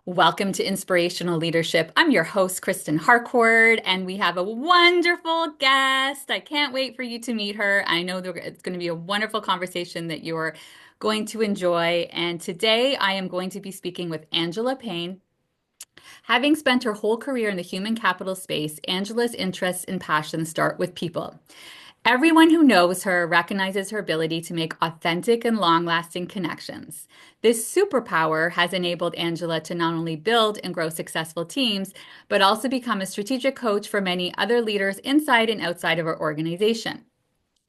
Welcome to Inspirational Leadership. I'm your host, Kristen Harcourt, and we have a wonderful guest. I can't wait for you to meet her. I know it's going to be a wonderful conversation that you're going to enjoy. And today I am going to be speaking with Angela Payne. Having spent her whole career in the human capital space, Angela's interests and passions start with people. Everyone who knows her recognizes her ability to make authentic and long-lasting connections. This superpower has enabled Angela to not only build and grow successful teams, but also become a strategic coach for many other leaders inside and outside of her organization.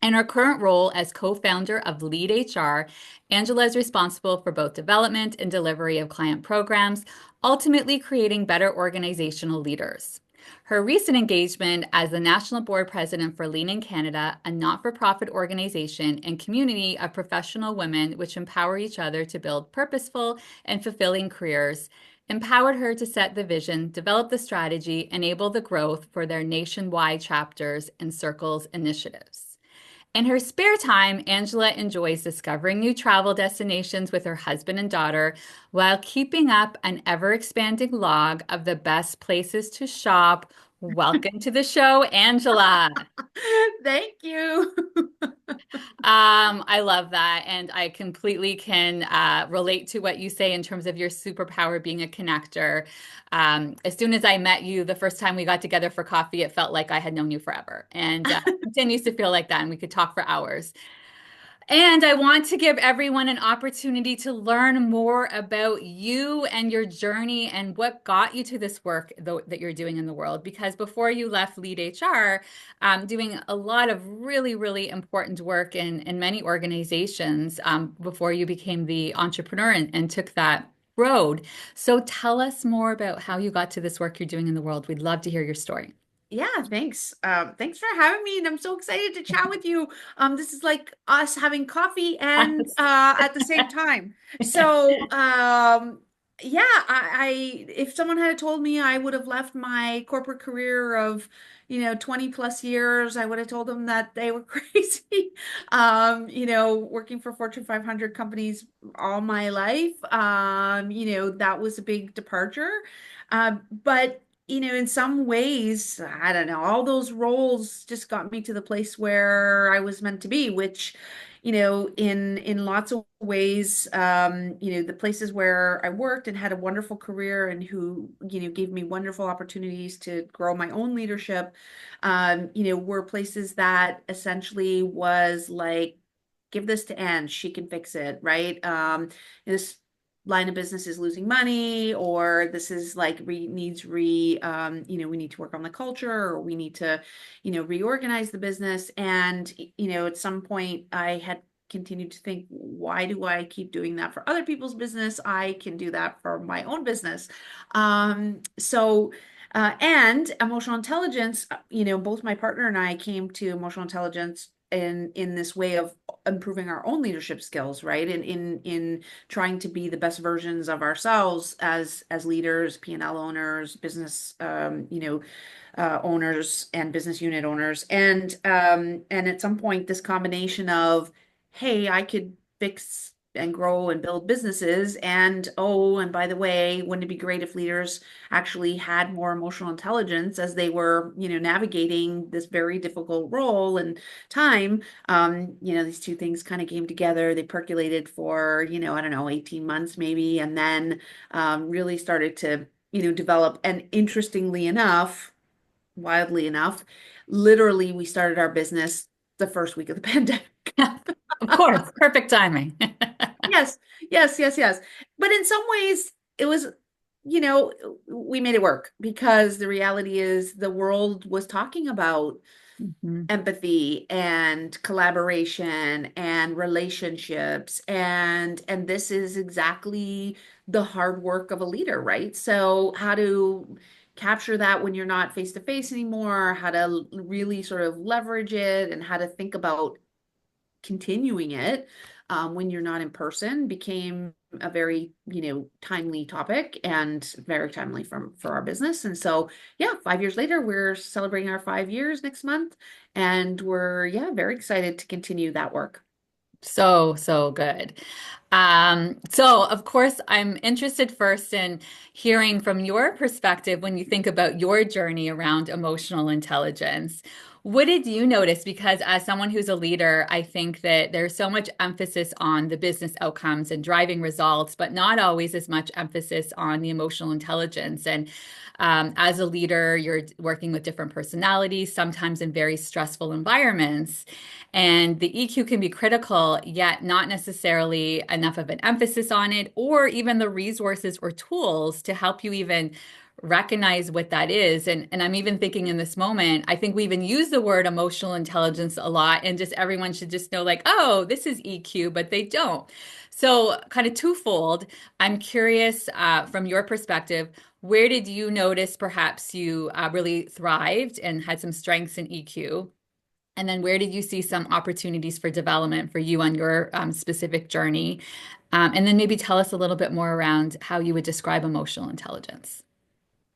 In her current role as co-founder of LeedHR, Angela is responsible for both development and delivery of client programs, ultimately creating better organizational leaders. Her recent engagement as the National Board President for Lean in Canada, a not-for-profit organization and community of professional women which empower each other to build purposeful and fulfilling careers, empowered her to set the vision, develop the strategy, enable the growth for their nationwide chapters and circles initiatives. In her spare time, Angela enjoys discovering new travel destinations with her husband and daughter while keeping up an ever-expanding log of the best places to shop. Welcome to the show, Angela. Thank you. I love that. And I completely can relate to what you say in terms of your superpower being a connector. As soon as I met you, the first time we got together for coffee, it felt like I had known you forever. And it continues to feel like that. And we could talk for hours. And I want to give everyone an opportunity to learn more about you and your journey and what got you to this work that you're doing in the world. Because before you left Lead HR, doing a lot of really, really important work in many organizations before you became the entrepreneur and took that road. So tell us more about how you got to this work you're doing in the world. We'd love to hear your story. Yeah, thanks. Thanks for having me, and I'm so excited to chat with you. This is like us having coffee and at the same time. So, yeah, if someone had told me I would have left my corporate career of, 20 plus years, I would have told them that they were crazy. Working for Fortune 500 companies all my life, that was a big departure. But in some ways, I don't know, all those roles just got me to the place where I was meant to be, which, in lots of ways, the places where I worked and had a wonderful career and who, gave me wonderful opportunities to grow my own leadership, were places that essentially was like, give this to Anne, she can fix it, right? This line of business is losing money, or this is like needs we need to work on the culture, or we need to reorganize the business. And at some point I had continued to think, why do I keep doing that for other people's business? I can do that for my own business. And emotional intelligence, both my partner and I came to emotional intelligence in this way of improving our own leadership skills, right? And in trying to be the best versions of ourselves as leaders, P&L owners, business owners and business unit owners. And at some point this combination of, hey, I could fix and grow and build businesses, and oh, and by the way, wouldn't it be great if leaders actually had more emotional intelligence as they were navigating this very difficult role and time. These two things kind of came together. They percolated for, I don't know, 18 months maybe, and then really started to, develop. And interestingly enough, wildly enough, literally we started our business the first week of the pandemic. Of course, perfect timing. Yes, yes, yes, yes. But in some ways, it was, we made it work because the reality is the world was talking about Mhm. empathy and collaboration and relationships, and this is exactly the hard work of a leader, right? So how to capture that when you're not face to face anymore, how to really sort of leverage it, and how to think about continuing it when you're not in person became a very, timely topic, and very timely for our business. And so, yeah, 5 years later, we're celebrating our 5 years next month, and we're, yeah, very excited to continue that work. So, so good. So of course, I'm interested first in hearing from your perspective when you think about your journey around emotional intelligence. What did you notice? Because as someone who's a leader, I think that there's so much emphasis on the business outcomes and driving results, but not always as much emphasis on the emotional intelligence. And as a leader, you're working with different personalities, sometimes in very stressful environments. And the EQ can be critical, yet not necessarily enough of an emphasis on it, or even the resources or tools to help you even recognize what that is. And I'm even thinking in this moment, I think we even use the word emotional intelligence a lot, and just everyone should just know, like, oh, this is EQ, but they don't. So, kind of twofold, I'm curious from your perspective, where did you notice perhaps you really thrived and had some strengths in EQ? And then where did you see some opportunities for development for you on your specific journey? And then maybe tell us a little bit more around how you would describe emotional intelligence.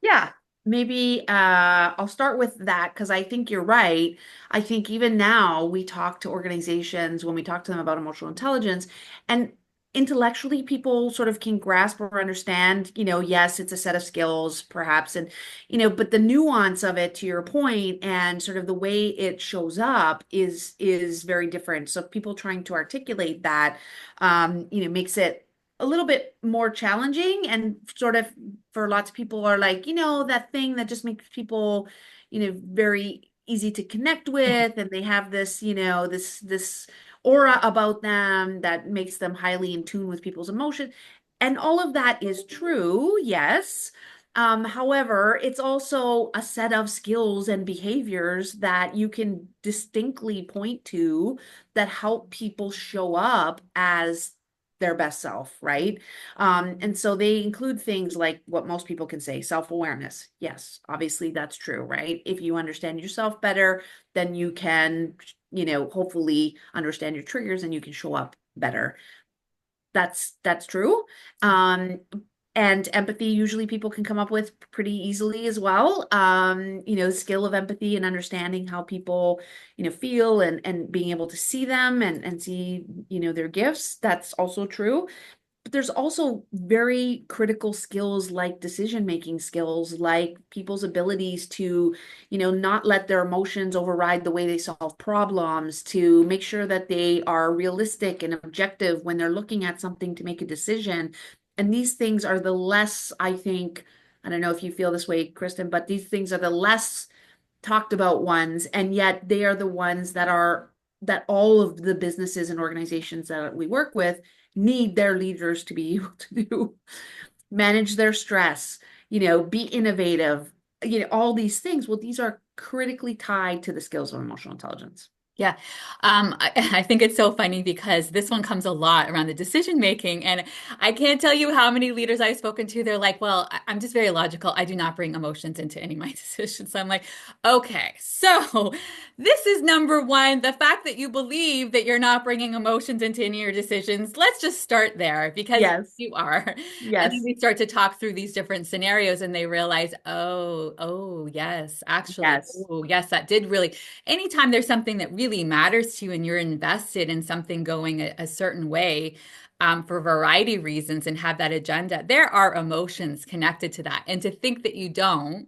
Yeah, maybe I'll start with that because I think you're right. I think even now we talk to organizations when we talk to them about emotional intelligence, and intellectually people sort of can grasp or understand, yes, it's a set of skills perhaps, and but the nuance of it, to your point, and sort of the way it shows up is very different. So people trying to articulate that, makes it a little bit more challenging, and sort of for lots of people are like, that thing that just makes people, very easy to connect with, and they have this, this aura about them that makes them highly in tune with people's emotion. And all of that is true, yes. However, it's also a set of skills and behaviors that you can distinctly point to that help people show up as their best self, right? And so they include things like what most people can say, self-awareness. Yes, obviously that's true, right? If you understand yourself better, then you can, hopefully understand your triggers and you can show up better. That's true. Um, and empathy, usually people can come up with pretty easily as well. The skill of empathy and understanding how people, feel, and being able to see them and see, their gifts. That's also true. But there's also very critical skills like decision making skills, like people's abilities to, not let their emotions override the way they solve problems, to make sure that they are realistic and objective when they're looking at something to make a decision. And these things are the less, I think, I don't know if you feel this way, Kristen, but these things are the less talked about ones, and yet they are the ones that all of the businesses and organizations that we work with need their leaders to be able to do. Manage their stress, be innovative, all these things. Well, these are critically tied to the skills of emotional intelligence. Yeah. I think it's so funny because this one comes a lot around the decision making. And I can't tell you how many leaders I've spoken to. They're like, well, I'm just very logical. I do not bring emotions into any of my decisions. So I'm like, okay, so this is number one. The fact that you believe that you're not bringing emotions into any of your decisions, let's just start there because Yes. you are. And then Yes. we start to talk through these different scenarios and they realize, yes, actually, Yes. oh, yes, that did really anytime there's something that really matters to you and you're invested in something going a certain way for a variety of reasons and have that agenda, there are emotions connected to that. And to think that you don't,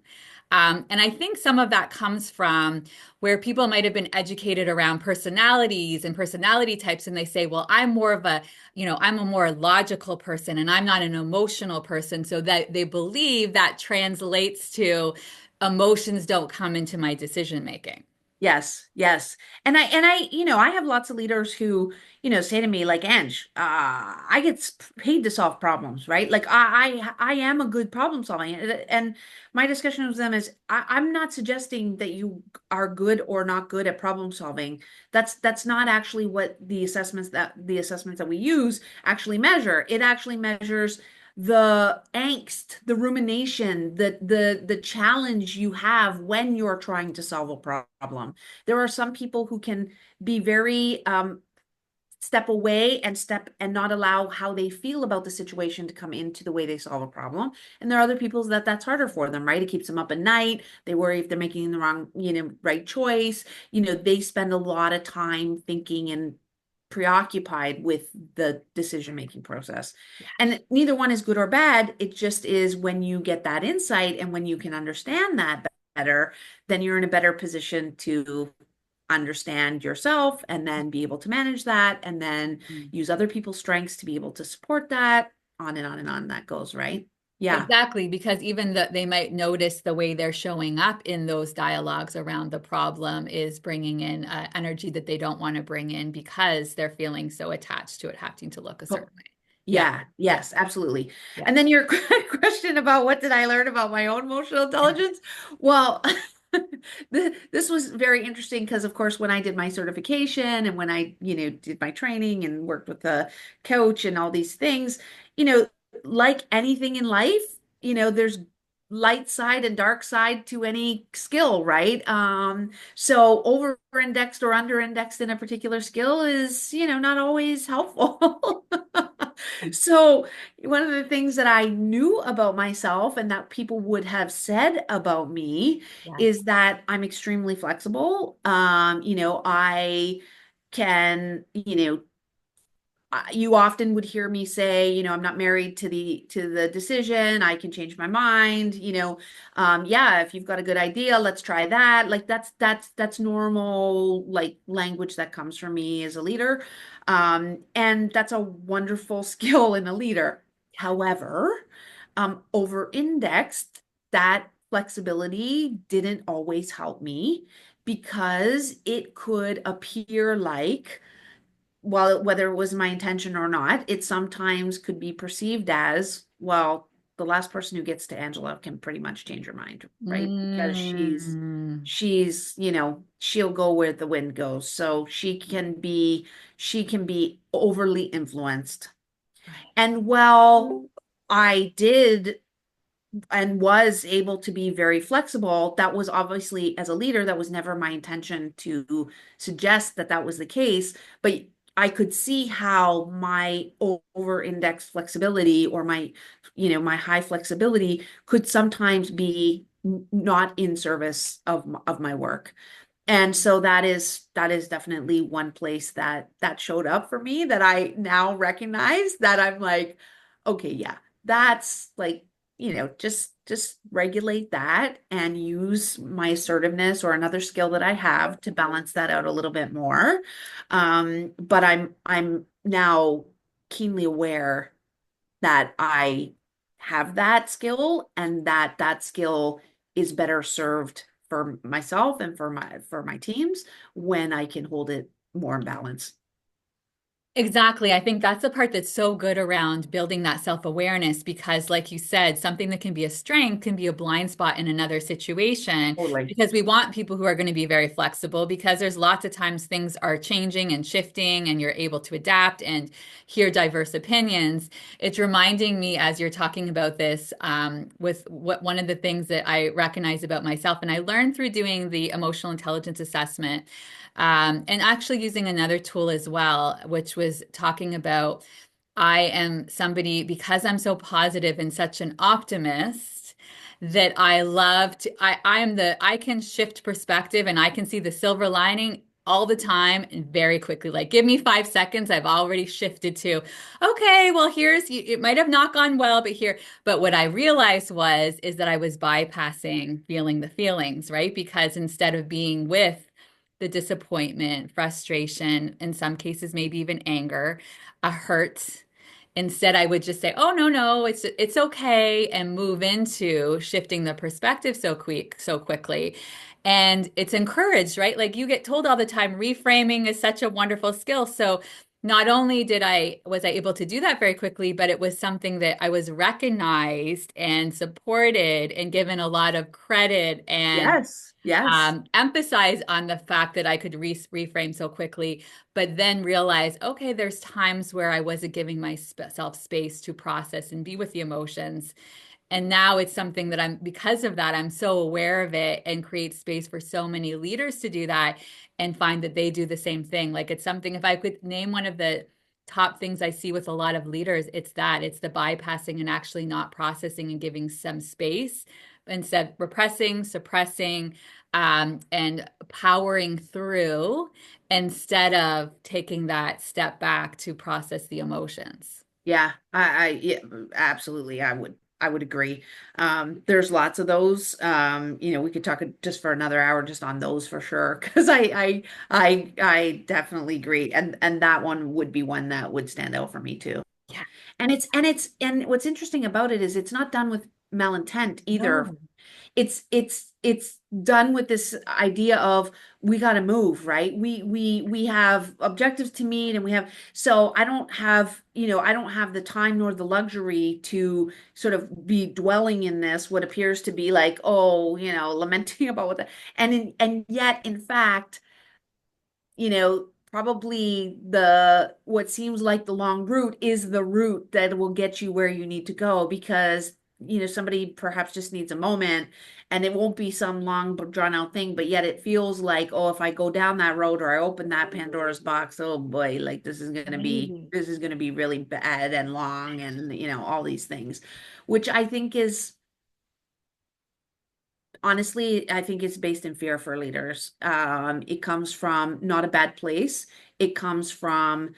and I think some of that comes from where people might have been educated around personalities and personality types, and they say, well, I'm more of a, I'm a more logical person and I'm not an emotional person. So that they believe that translates to emotions don't come into my decision making. Yes, yes. And I, I have lots of leaders who, say to me like, Ange, I get paid to solve problems, right? Like I am a good problem solving. And my discussion with them is I'm not suggesting that you are good or not good at problem solving. That's not actually what the assessments that we use actually measure. It actually measures the angst, the rumination, the challenge you have when you're trying to solve a problem. There are some people who can be very step away and not allow how they feel about the situation to come into the way they solve a problem. And there are other people that's harder for them, right? It keeps them up at night. They worry if they're making the wrong, right choice. They spend a lot of time thinking and preoccupied with the decision-making process. Yeah. And neither one is good or bad. It just is when you get that insight and when you can understand that better, then you're in a better position to understand yourself and then be able to manage that and then Mm. use other people's strengths to be able to support that. On and on and on that goes, right? Yeah. Exactly, because even they might notice the way they're showing up in those dialogues around the problem is bringing in energy that they don't want to bring in because they're feeling so attached to it having to look a Oh, certain way. Yeah, yeah, yeah, yes, absolutely. yeah. And then your question about what did I learn about my own emotional intelligence? Well, this was very interesting because, of course, when I did my certification and when I, did my training and worked with a coach and all these things, you know, like anything in life, there's light side and dark side to any skill, right? So over indexed or under indexed in a particular skill is, not always helpful. So, one of the things that I knew about myself and that people would have said about me Yes. is that I'm extremely flexible. I can, you often would hear me say, I'm not married to the decision. I can change my mind. Yeah, if you've got a good idea, let's try that. Like that's normal like language that comes from me as a leader, and that's a wonderful skill in a leader. However, over-indexed, that flexibility didn't always help me because it could appear like well, whether it was my intention or not, it sometimes could be perceived as, well, the last person who gets to Angela can pretty much change her mind, right? Because Mm, she'll go where the wind goes. So she can be overly influenced. right. And well, I did and was able to be very flexible. That was obviously, as a leader, that was never my intention to suggest that that was the case. But I could see how my over-index flexibility or my high flexibility could sometimes be not in service of my work. And so that is definitely one place that showed up for me that I now recognize that I'm like, okay, yeah, that's like, just regulate that and use my assertiveness or another skill that I have to balance that out a little bit more. But I'm now keenly aware that I have that skill and that skill is better served for myself and for my teams when I can hold it more in balance. Exactly. I think that's the part that's so good around building that self-awareness because, like you said, something that can be a strength can be a blind spot in another situation Totally. because we want people who are going to be very flexible because there's lots of times things are changing and shifting and you're able to adapt and hear diverse opinions. It's reminding me as you're talking about this with what one of the things that I recognize about myself and I learned through doing the emotional intelligence assessment and actually using another tool as well, which was talking about I am somebody because I'm so positive and such an optimist that I can shift perspective and I can see the silver lining all the time and very quickly. Like, give me 5 seconds, I've already shifted to, okay, well, it might have not gone well, but here, but what I realized is that I was bypassing feeling the feelings, right? Because instead of being with the disappointment, frustration, in some cases, maybe even anger, a hurt. Instead, I would just say, "Oh no, no, it's okay," and move into shifting the perspective so quickly. And it's encouraged, right? Like you get told all the time, reframing is such a wonderful skill. So not only was I able to do that very quickly, but it was something that I was recognized and supported and given a lot of credit and Yes, yes. emphasize on the fact that I could reframe so quickly, but then realize, okay, there's times where I wasn't giving myself space to process and be with the emotions. And now it's something that because of that, I'm so aware of it and create space for so many leaders to do that and find that they do the same thing. Like it's something, if I could name one of the top things I see with a lot of leaders, it's the bypassing and actually not processing and giving some space instead repressing, suppressing, and powering through instead of taking that step back to process the emotions. Yeah, yeah, absolutely. I would agree. There's lots of those. We could talk just for another hour just on those for sure. Because I definitely agree. And that one would be one that would stand out for me too. Yeah. And what's interesting about it is it's not done with malintent either. No. It's done with this idea of we got to move, right? We have objectives to meet, and we have, so I don't have the time nor the luxury to sort of be dwelling in this what appears to be like, oh, lamenting about what the, and yet in fact, probably the what seems like the long route is the route that will get you where you need to go, because somebody perhaps just needs a moment, and it won't be some long drawn out thing, but yet it feels like, oh, if I go down that road or I open that Pandora's box, oh boy, like Maybe. this is going to be really bad and long, and all these things, which I think is, honestly, I think it's based in fear for leaders. It comes from not a bad place. It comes from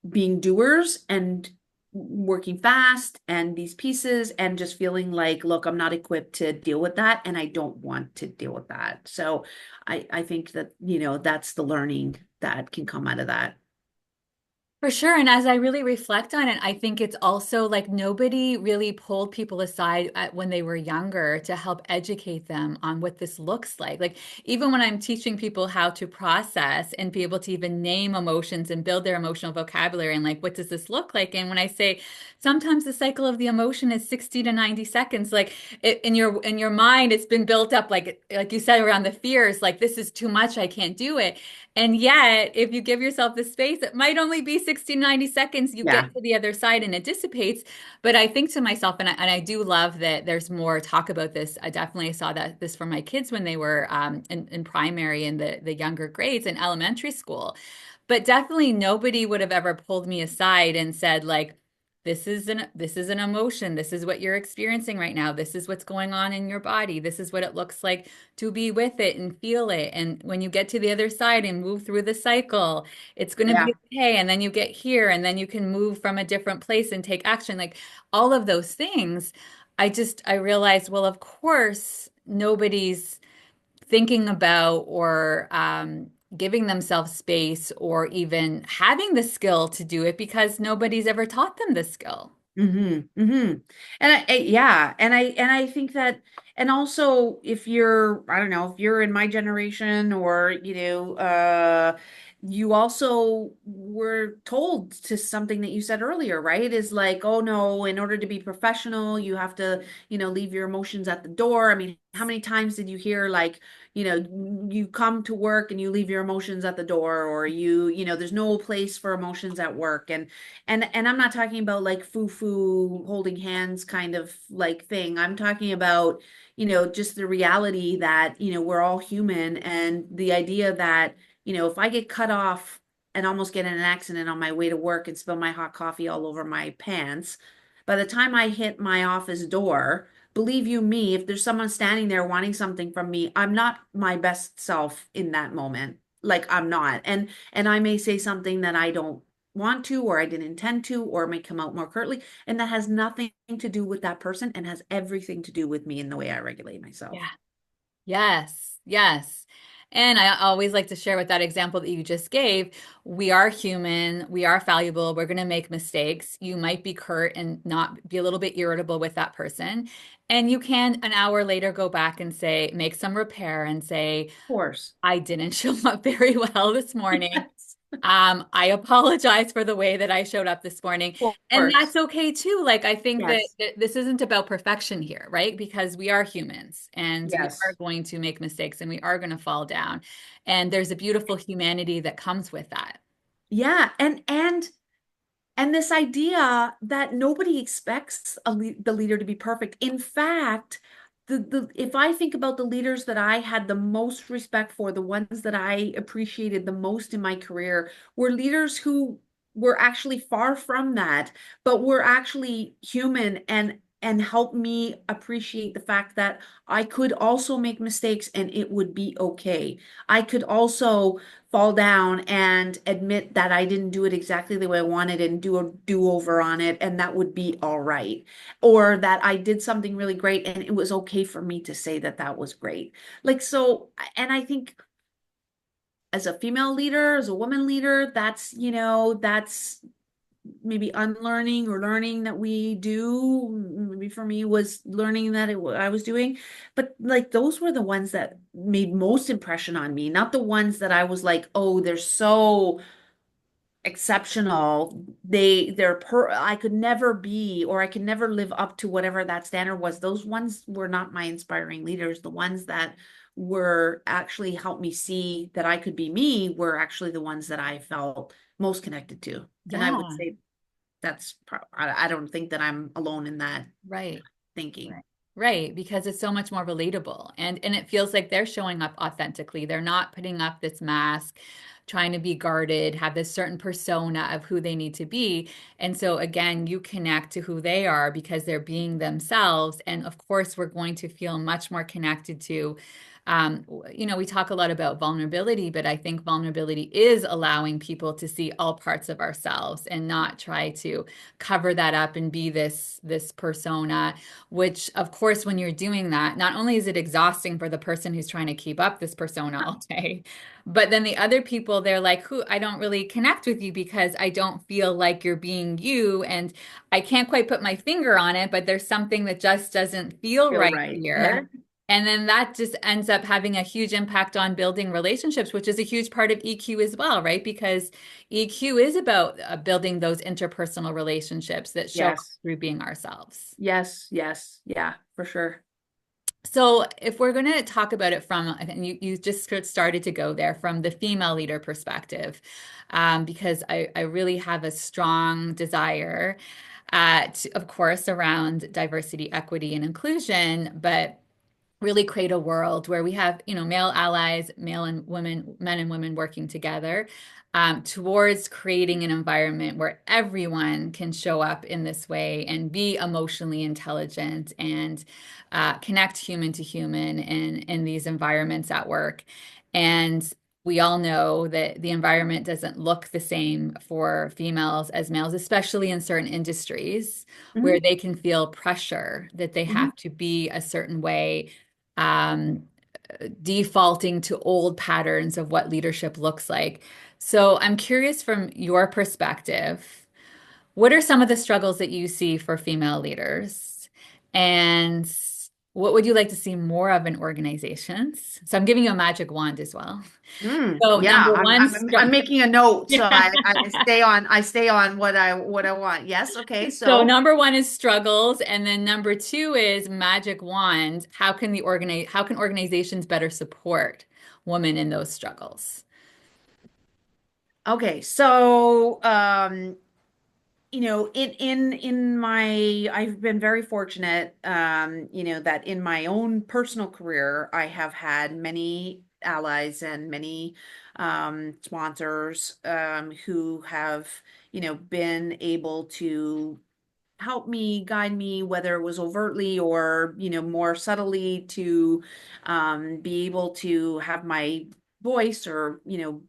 being doers and working fast and these pieces and just feeling like, look, I'm not equipped to deal with that, and I don't want to deal with that. So I think that, that's the learning that can come out of that. For sure. And as I really reflect on it, I think it's also like nobody really pulled people aside when they were younger to help educate them on what this looks like. Like, even when I'm teaching people how to process and be able to even name emotions and build their emotional vocabulary and like, what does this look like? And when I say sometimes the cycle of the emotion is 60 to 90 seconds, like in your mind, it's been built up, like you said, around the fears, like this is too much, I can't do it. And yet, if you give yourself the space, it might only be 60, 90 seconds. You get Yeah. to the other side and it dissipates. But I think to myself, and I do love that there's more talk about this. I definitely saw that this for my kids when they were in primary and the younger grades in elementary school. But definitely nobody would have ever pulled me aside and said, like, this is an emotion. This is what you're experiencing right now. This is what's going on in your body. This is what it looks like to be with it and feel it. And when you get to the other side and move through the cycle, it's going to Yeah. be okay. And then you get here and then you can move from a different place and take action. Like all of those things, I realized, well, of course, nobody's thinking about or giving themselves space or even having the skill to do it because nobody's ever taught them the skill. Mm-hmm. And yeah, and I think that, and also if you're, I don't know, if you're in my generation, or you also were told to something that you said earlier, right? Is like, oh no, in order to be professional, you have to, leave your emotions at the door. I mean, how many times did you hear like, you come to work and you leave your emotions at the door, or there's no place for emotions at work, and I'm not talking about like foo-foo holding hands kind of like thing. I'm talking about, just the reality that, we're all human, and the idea that, if I get cut off and almost get in an accident on my way to work and spill my hot coffee all over my pants, by the time I hit my office door, believe you me, if there's someone standing there wanting something from me, I'm not my best self in that moment. Like I'm not. And I may say something that I don't want to, or I didn't intend to, or it may come out more curtly. And that has nothing to do with that person and has everything to do with me and the way I regulate myself. Yeah. Yes, yes. And I always like to share with that example that you just gave. We are human, we are fallible, we're going to make mistakes. You might be curt and not be a little bit irritable with that person. And you can an hour later go back and say, make some repair and say, Of course. I didn't show up very well this morning. Yes. I apologize for the way that I showed up this morning. Of And that's course. okay too. Like, I think Yes. that this isn't about perfection here, right? Because we are humans and we are Yes. going to make mistakes and we are going to fall down. And there's a beautiful humanity that comes with that. Yeah. And this idea that nobody expects the leader to be perfect. In fact, if I think about the leaders that I had the most respect for, the ones that I appreciated the most in my career, were leaders who we're actually far from that, but we're actually human, and help me appreciate the fact that I could also make mistakes and it would be okay. I could also fall down and admit that I didn't do it exactly the way I wanted and do a do-over on it, and that would be all right. Or that I did something really great and it was okay for me to say that that was great. Like, so, and I think as a female leader, as a woman leader, that's maybe unlearning or learning that we do. Maybe for me was learning that I was doing, but like those were the ones that made most impression on me, not the ones that I was like, oh, they're so exceptional. I could never be, or I could never live up to whatever that standard was. Those ones were not my inspiring leaders. The ones that were actually helped me see that I could be me were actually the ones that I felt most connected to. And I would Yeah, say I don't think that I'm alone in that right. thinking. Right. Right, because it's so much more relatable and it feels like they're showing up authentically. They're not putting up this mask, trying to be guarded, have this certain persona of who they need to be. And so again, you connect to who they are because they're being themselves. And of course, we're going to feel much more connected to we talk a lot about vulnerability, but I think vulnerability is allowing people to see all parts of ourselves and not try to cover that up and be this persona, which of course when you're doing that, not only is it exhausting for the person who's trying to keep up this persona all day, but then the other people, they're like, who I don't really connect with you because I don't feel like you're being you, and I can't quite put my finger on it, but there's something that just doesn't feel Feel right right. Yeah. here. And then that just ends up having a huge impact on building relationships, which is a huge part of EQ as well, right? Because EQ is about building those interpersonal relationships that show up Yes. through being ourselves. Yes. Yes. Yeah, for sure. So, if we're going to talk about it from, and you just sort of started to go there from the female leader perspective, because I really have a strong desire, of course, around diversity, equity, and inclusion, but really create a world where we have, male allies, male and women, men and women working together towards creating an environment where everyone can show up in this way and be emotionally intelligent and connect human to human in these environments at work. And we all know that the environment doesn't look the same for females as males, especially in certain industries where Hmm. they can feel pressure that they Hmm. have to be a certain way, um, defaulting to old patterns of what leadership looks like. So I'm curious from your perspective, what are some of the struggles that you see for female leaders? And what would you like to see more of in organizations? So I'm giving you a magic wand as well. So Yeah, number I'm one, I'm I'm making a note so yeah. I stay on what I want. Yes, okay. So So, number one is struggles, and then number two is magic wand. How can organizations better support women in those struggles? okay. So, in my I've been very fortunate, that in my own personal career, I have had many allies and many sponsors who have, been able to help me, guide me, whether it was overtly or, more subtly, to be able to have my voice, or,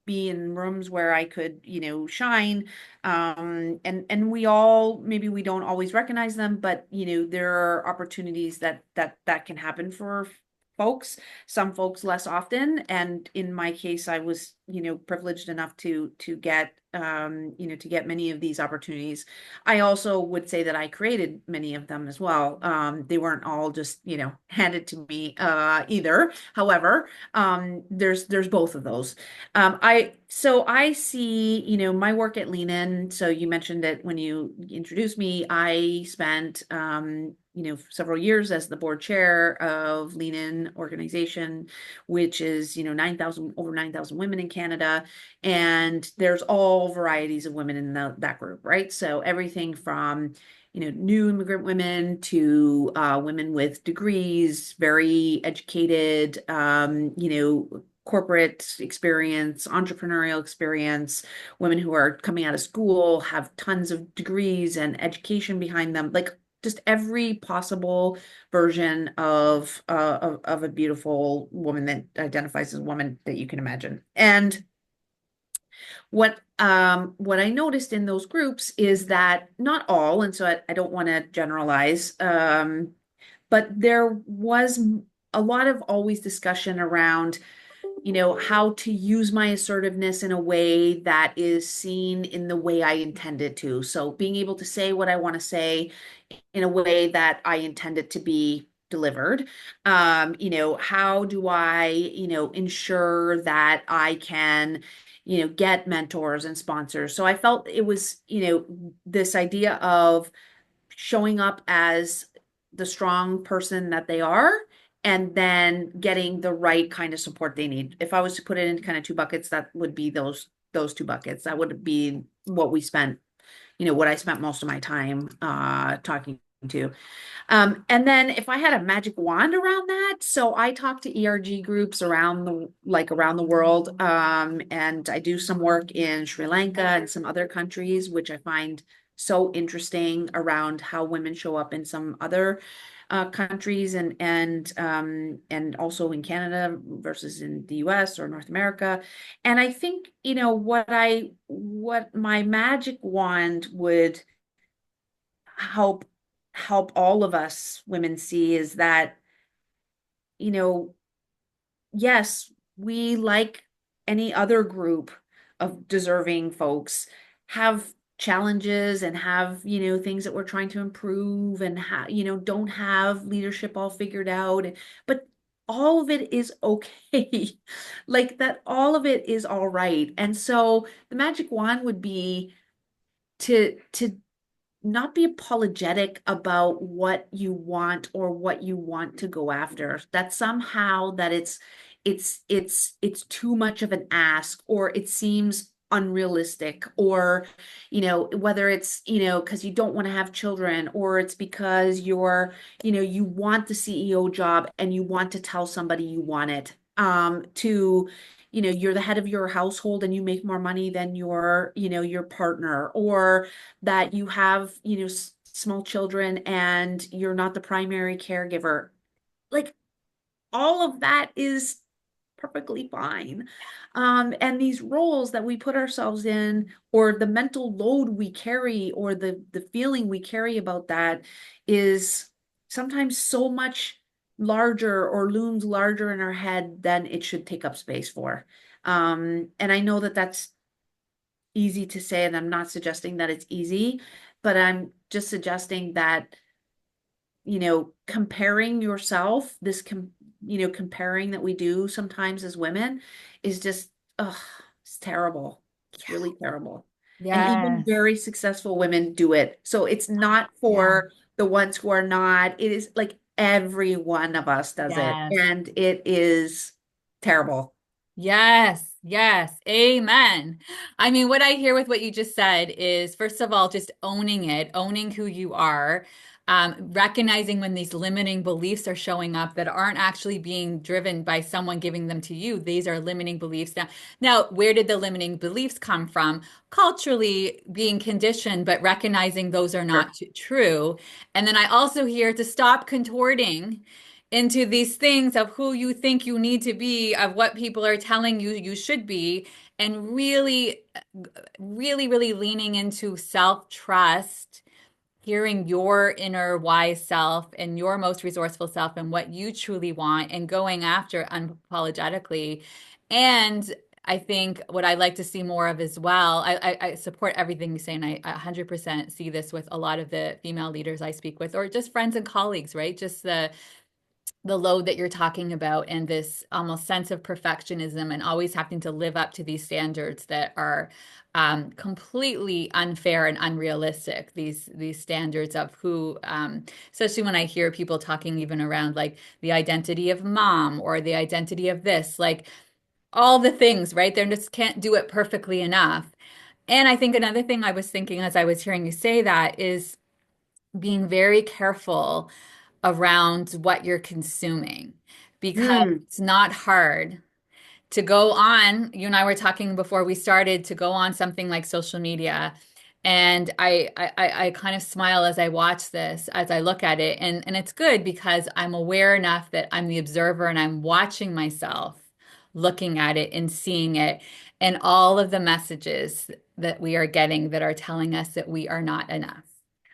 be in rooms where I could, shine. And maybe we don't always recognize them, but, there are opportunities that can happen for folks, some folks less often. And in my case, I was, privileged enough to get, to get many of these opportunities. I also would say that I created many of them as well. They weren't all just, handed to me either. However, there's both of those. I see, my work at Lean In. So you mentioned it when you introduced me. I spent several years as the board chair of Lean In organization, which is, 9,000 women in Canada. And there's all varieties of women in that group, right? So everything from, new immigrant women to women with degrees, very educated, corporate experience, entrepreneurial experience, women who are coming out of school, have tons of degrees and education behind them, like just every possible version of a beautiful woman that identifies as a woman that you can imagine. And what I noticed in those groups is that not all, and so I don't want to generalize, but there was a lot of always discussion around, how to use my assertiveness in a way that is seen in the way I intended to. So being able to say what I want to say in a way that I intended to be delivered. How do I, ensure that I can, get mentors and sponsors. So I felt it was, this idea of showing up as the strong person that they are and then getting the right kind of support they need. If I was to put it in kind of two buckets, that would be those two buckets. That would be what we spent, what I spent most of my time talking to. And then if I had a magic wand around that, so I talk to ERG groups around the world. And I do some work in Sri Lanka and some other countries, which I find so interesting around how women show up in some other countries and also in Canada versus in the US or North America. And I think, what my magic wand would help all of us women see is that, you know, yes, we, like any other group of deserving folks, have challenges and have, things that we're trying to improve and don't have leadership all figured out. But all of it is okay. Like that, all of it is all right. And so the magic wand would be to not be apologetic about what you want or what you want to go after. That somehow that it's too much of an ask, or it seems unrealistic, or whether it's because you don't want to have children, or it's because you want the CEO job and you want to tell somebody you want it, to you're the head of your household and you make more money than your partner, or that you have, small children and you're not the primary caregiver. Like all of that is perfectly fine. And these roles that we put ourselves in, or the mental load we carry, or the feeling we carry about that is sometimes so much larger or looms larger in our head than it should take up space for. And I know that that's easy to say, and I'm not suggesting that it's easy, but I'm just suggesting that, comparing yourself, comparing that we do sometimes as women is just, ugh, it's terrible. It's really terrible. And even Yes. very successful women do it. So it's not Yeah. for the ones who are not. It is like every one of us does it. Yes. And it is terrible. Yes, yes, amen. I mean, what I hear with what you just said is, first of all, just owning it, owning who you are, recognizing when these limiting beliefs are showing up that aren't actually being driven by someone giving them to you. These are limiting beliefs. Now, where did the limiting beliefs come from? Culturally being conditioned, but recognizing those are Sure. not true. And then I also hear to stop contorting into these things of who you think you need to be, of what people are telling you you should be, and really, really, really leaning into self-trust, hearing your inner wise self and your most resourceful self and what you truly want, and going after unapologetically. And I think what I like to see more of as well, I support everything you say, and I 100% see this with a lot of the female leaders I speak with, or just friends and colleagues, right? Just the load that you're talking about, and this almost sense of perfectionism and always having to live up to these standards that are completely unfair and unrealistic. These standards of who, especially when I hear people talking even around like the identity of mom or the identity of this, like all the things, right? They just can't do it perfectly enough. And I think another thing I was thinking as I was hearing you say that is being very careful around what you're consuming, because Mm, it's not hard to go on, you and I were talking before we started, to go on something like social media. And I kind of smile as I watch this, as I look at it. And it's good because I'm aware enough that I'm the observer and I'm watching myself, looking at it and seeing it, and all of the messages that we are getting that are telling us that we are not enough.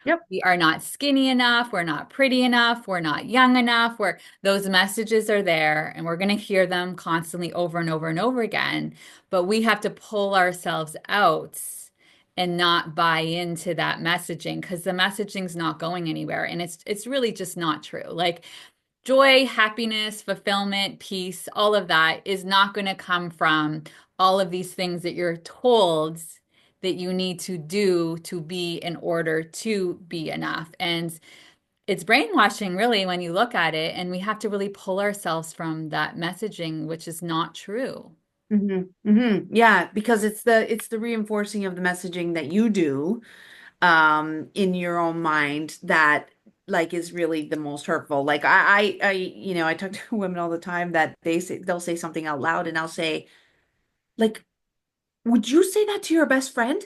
Yep. We are not skinny enough, we're not pretty enough, we're not young enough, where those messages are there and we're going to hear them constantly over and over and over again. But we have to pull ourselves out and not buy into that messaging because the messaging's not going anywhere and it's really just not true. Like joy, happiness, fulfillment, peace, all of that is not going to come from all of these things that you're told that you need to do to be in order to be enough. And it's brainwashing, really, when you look at it. And we have to really pull ourselves from that messaging, which is not true. Yeah, because it's the reinforcing of the messaging that you do in your own mind that like is really the most hurtful. Like I talk to women all the time that they'll say something out loud and I'll say, like, would you say that to your best friend?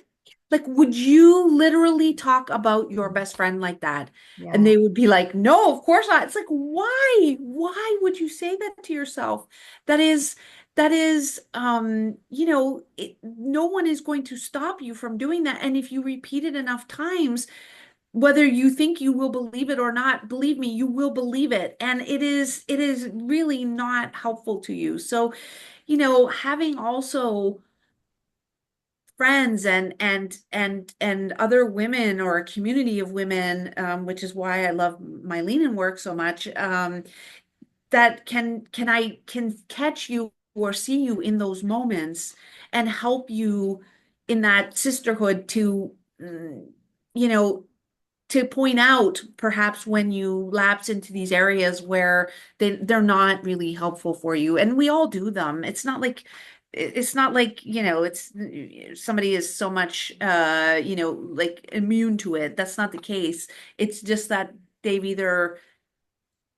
Like, would you literally talk about your best friend like that? And Yeah. they would be like, no, of course not. It's like, why? Why would you say that to yourself? That is, no one is going to stop you from doing that. And if you repeat it enough times, whether you think you will believe it or not, believe me, you will believe it. And it is really not helpful to you. So, having also friends and other women or a community of women, which is why I love my lean in work so much, that can catch you or see you in those moments and help you in that sisterhood to you know to point out perhaps when you lapse into these areas where they're not really helpful for you. And we all do them. It's not like, it's somebody is so much like immune to it. That's not the case. It's just that they've either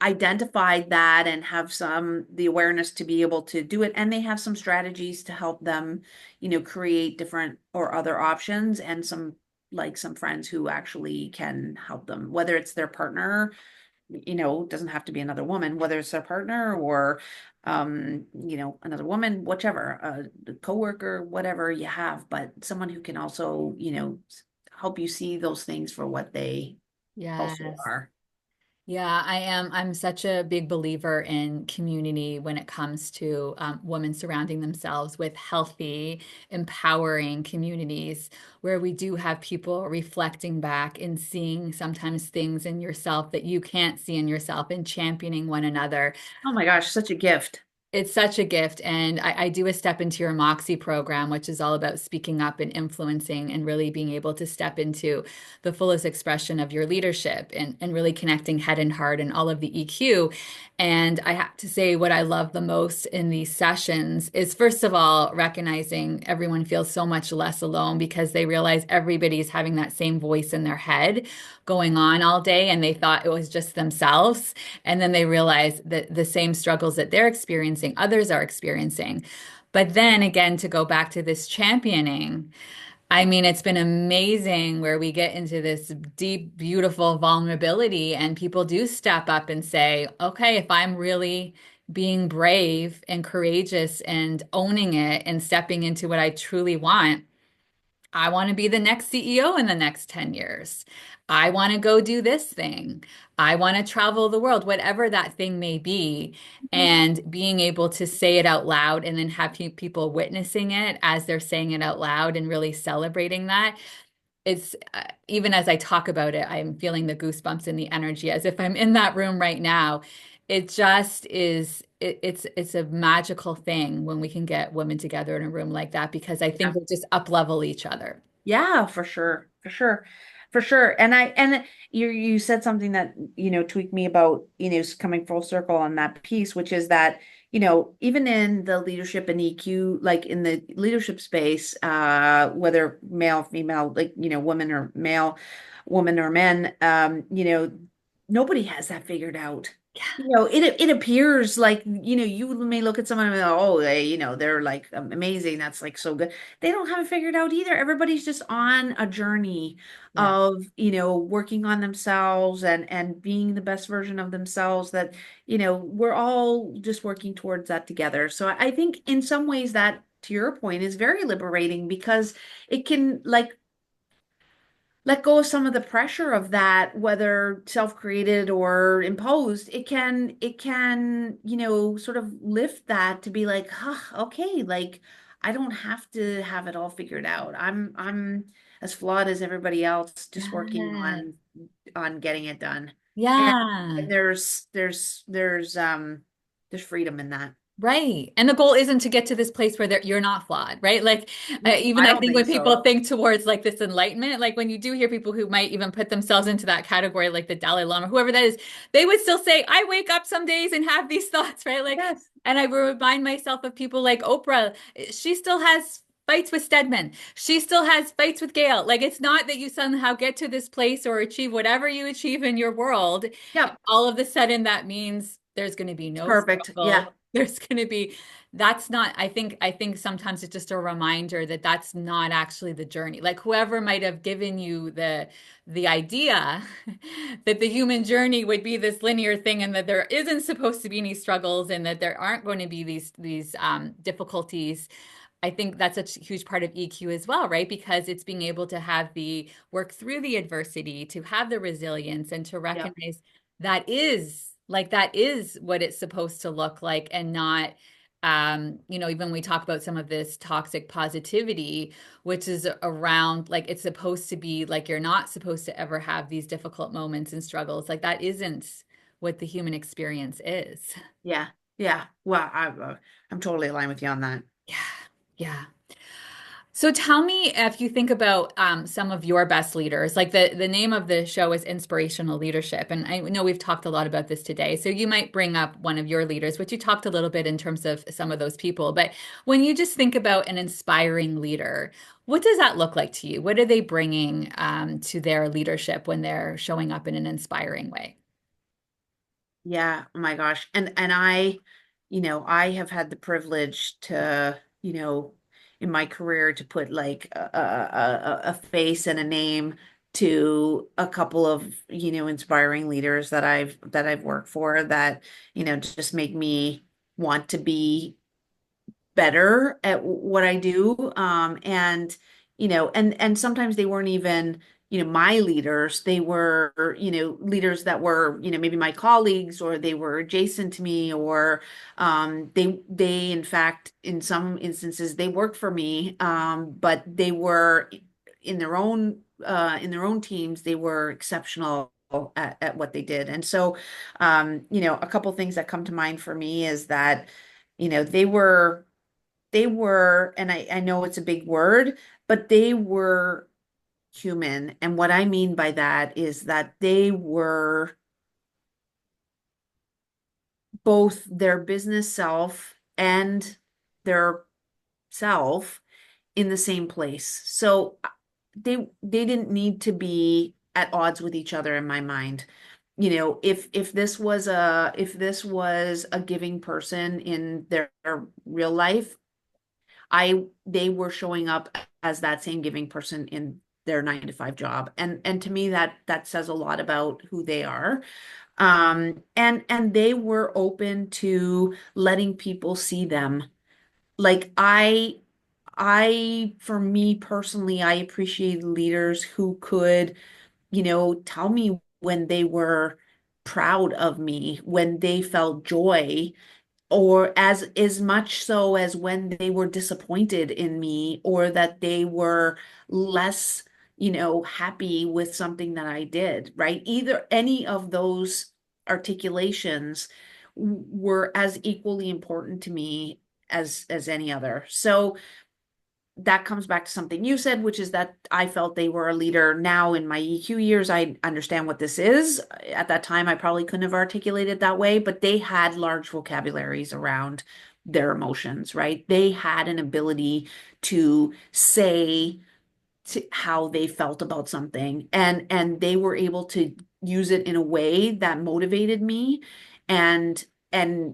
identified that and have some the awareness to be able to do it, and they have some strategies to help them create different or other options, and some friends who actually can help them, whether it's their partner, doesn't have to be another woman, whether it's their partner or another woman, whichever, a coworker, whatever you have, but someone who can also help you see those things for what they also Yes. are. Yeah, I am. I'm such a big believer in community when it comes to women surrounding themselves with healthy, empowering communities where we do have people reflecting back and seeing sometimes things in yourself that you can't see in yourself and championing one another. Oh my gosh, such a gift. It's such a gift. And I do a Step Into Your Moxie program, which is all about speaking up and influencing and really being able to step into the fullest expression of your leadership and really connecting head and heart and all of the EQ. And I have to say, what I love the most in these sessions is, first of all, recognizing everyone feels so much less alone because they realize everybody's having that same voice in their head going on all day and they thought it was just themselves. And then they realize that the same struggles that they're experiencing, others are experiencing. But then again, to go back to this championing, I mean, it's been amazing where we get into this deep, beautiful vulnerability, and people do step up and say, okay, if I'm really being brave and courageous and owning it and stepping into what I truly want, I want to be the next CEO in the next 10 years. I want to go do this thing. I want to travel the world, whatever that thing may be. And being able to say it out loud and then have people witnessing it as they're saying it out loud and really celebrating that. It's even as I talk about it, I'm feeling the goosebumps and the energy as if I'm in that room right now. It just is, it's a magical thing when we can get women together in a room like that because I think they just up level each other. Yeah, for sure. For sure. For sure. And you said something that, tweaked me about, coming full circle on that piece, which is that, even in the leadership and EQ, like in the leadership space, whether male, female, like, woman or male, woman or men, nobody has that figured out. it appears like, you may look at someone and go, oh, they're like amazing. That's like so good. They don't have it figured out either. Everybody's just on a journey Yeah. of, working on themselves and being the best version of themselves that, we're all just working towards that together. So I think in some ways that, to your point, is very liberating because it can like let go of some of the pressure of that, whether self-created or imposed. It can, sort of lift that to be like, okay, like I don't have to have it all figured out. I'm as flawed as everybody else, just working Yes. on getting it done. And, Yeah. and there's freedom in that. Right. And the goal isn't to get to this place where you're not flawed, right? Like, even I I don't think think when so. people think towards like this enlightenment, like when you do hear people who might even put themselves into that category, like the Dalai Lama, whoever that is, they would still say, I wake up some days and have these thoughts, right? Like, Yes. and I remind myself of people like Oprah. She still has fights with Stedman. She still has fights with Gail. Like, it's not that you somehow get to this place or achieve whatever you achieve in your world. Yep. All of a sudden, that means there's going to be It's no perfect. Yeah. struggle. There's going to be that's not I think sometimes it's just a reminder that that's not actually the journey. Like whoever might have given you the idea that the human journey would be this linear thing and that there isn't supposed to be any struggles and that there aren't going to be these difficulties. I think that's a huge part of EQ as well, right? Because it's being able to have the work through the adversity, to have the resilience and to Yep. recognize that is what it's supposed to look like and not even when we talk about some of this toxic positivity, which is around like it's supposed to be like you're not supposed to ever have these difficult moments and struggles. Like that isn't what the human experience is. Yeah. Yeah. Well, I'm totally aligned with you on that. Yeah. Yeah. So tell me if you think about some of your best leaders, like the name of the show is Inspirational Leadership. And I know we've talked a lot about this today. So you might bring up one of your leaders, which you talked a little bit in terms of some of those people. But when you just think about an inspiring leader, what does that look like to you? What are they bringing to their leadership when they're showing up in an inspiring way? Yeah, oh my gosh. And I have had the privilege to, in my career to put like a face and a name to a couple of, inspiring leaders that I've worked for that, just make me want to be better at what I do. And sometimes they weren't even, my leaders. They were, leaders that were, maybe my colleagues or they were adjacent to me or they in fact, in some instances, they worked for me. But they were in their own teams, they were exceptional at what they did. And so, a couple things that come to mind for me is that, they were, and I know it's a big word, but they were human. And what I mean by that is that they were both their business self and their self in the same place. So they didn't need to be at odds with each other in my mind. If this was a giving person in their real life, they were showing up as that same giving person in their 9 to 5 job. And to me that says a lot about who they are. And they were open to letting people see them. Like for me personally, I appreciate leaders who could, tell me when they were proud of me, when they felt joy, or as much so as when they were disappointed in me or that they were less, happy with something that I did, right? Either any of those articulations were as equally important to me as any other. So that comes back to something you said, which is that I felt they were a leader. Now in my EQ years, I understand what this is. At that time, I probably couldn't have articulated that way, but they had large vocabularies around their emotions, right? They had an ability to say how they felt about something, and they were able to use it in a way that motivated me and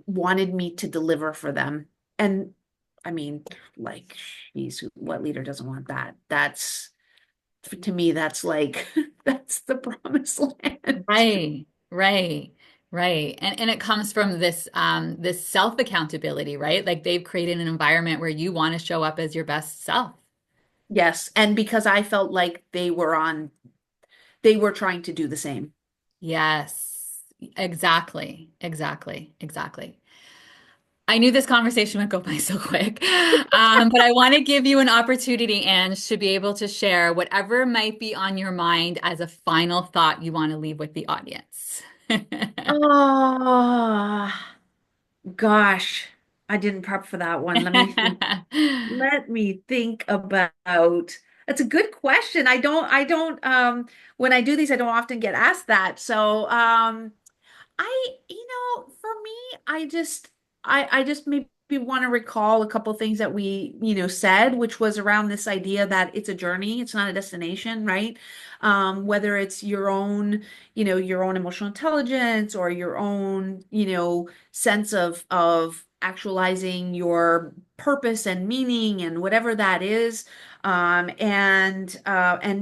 wanted me to deliver for them. And I mean, like, geez, what leader doesn't want that? That's to me, that's like that's the promised land. Right, right, right. And it comes from this self accountability, right? Like they've created an environment where you want to show up as your best self. Yes, and because I felt like they were trying to do the same. Yes, exactly, exactly, exactly. I knew this conversation would go by so quick. But I want to give you an opportunity, Ange, to be able to share whatever might be on your mind as a final thought you want to leave with the audience. Oh, gosh, I didn't prep for that one. Let me think. Let me think about. That's a good question. When I do these, I don't often get asked that. So, for me, I just maybe want to recall a couple things that we, said, which was around this idea that it's a journey, it's not a destination, right? Whether it's your own emotional intelligence or your own, sense of actualizing your purpose and meaning and whatever that is, and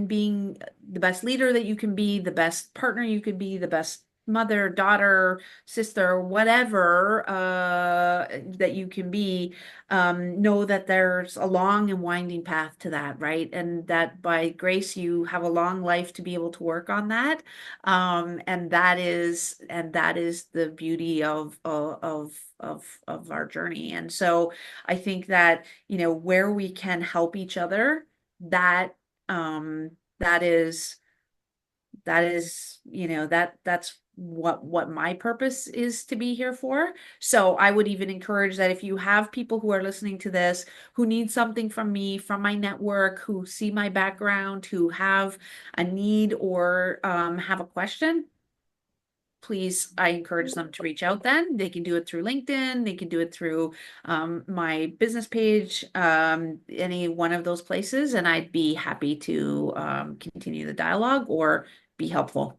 being the best leader that you can be, the best partner you could be, the best mother, daughter, sister, whatever that you can be, know that there's a long and winding path to that, right? And that by grace you have a long life to be able to work on that. And that is the beauty of our journey. And so I think that, where we can help each other, that that is that's what my purpose is to be here for. So I would even encourage that if you have people who are listening to this who need something from me, from my network, who see my background, who have a need or have a question, please, I encourage them to reach out. Then they can do it through LinkedIn, they can do it through my business page, any one of those places, and I'd be happy to continue the dialogue or be helpful,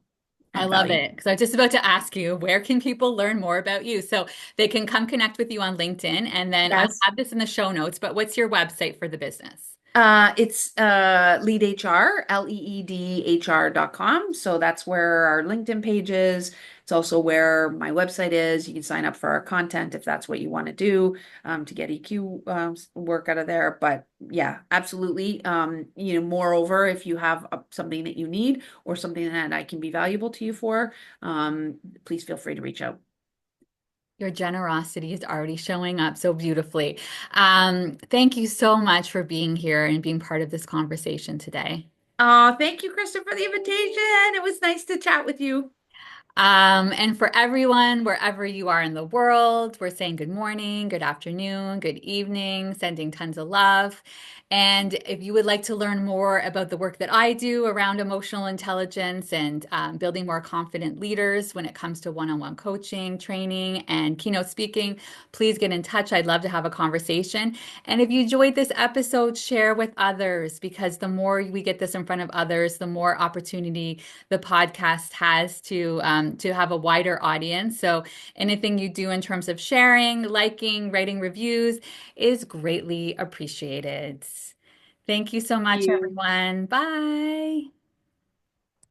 I add love value. it. Because I was just about to ask you, where can people learn more about you? So they can come connect with you on LinkedIn, and then I will Yes. have this in the show notes. But what's your website for the business? It's LeedHR, LeedHR.com. So that's where our LinkedIn page is. It's also where my website is. You can sign up for our content if that's what you want to do, to get EQ work out of there. But yeah, absolutely. Moreover, if you have something that you need or something that I can be valuable to you for, please feel free to reach out. Your generosity is already showing up so beautifully. Thank you so much for being here and being part of this conversation today. Thank you, Krista, for the invitation. It was nice to chat with you. And for everyone, wherever you are in the world, we're saying good morning, good afternoon, good evening, sending tons of love. And if you would like to learn more about the work that I do around emotional intelligence and building more confident leaders when it comes to one-on-one coaching, training, and keynote speaking, please get in touch. I'd love to have a conversation. And if you enjoyed this episode, share with others because the more we get this in front of others, the more opportunity the podcast has to have a wider audience. So anything you do in terms of sharing, liking, writing reviews is greatly appreciated. Thank you so much, You. everyone. Bye.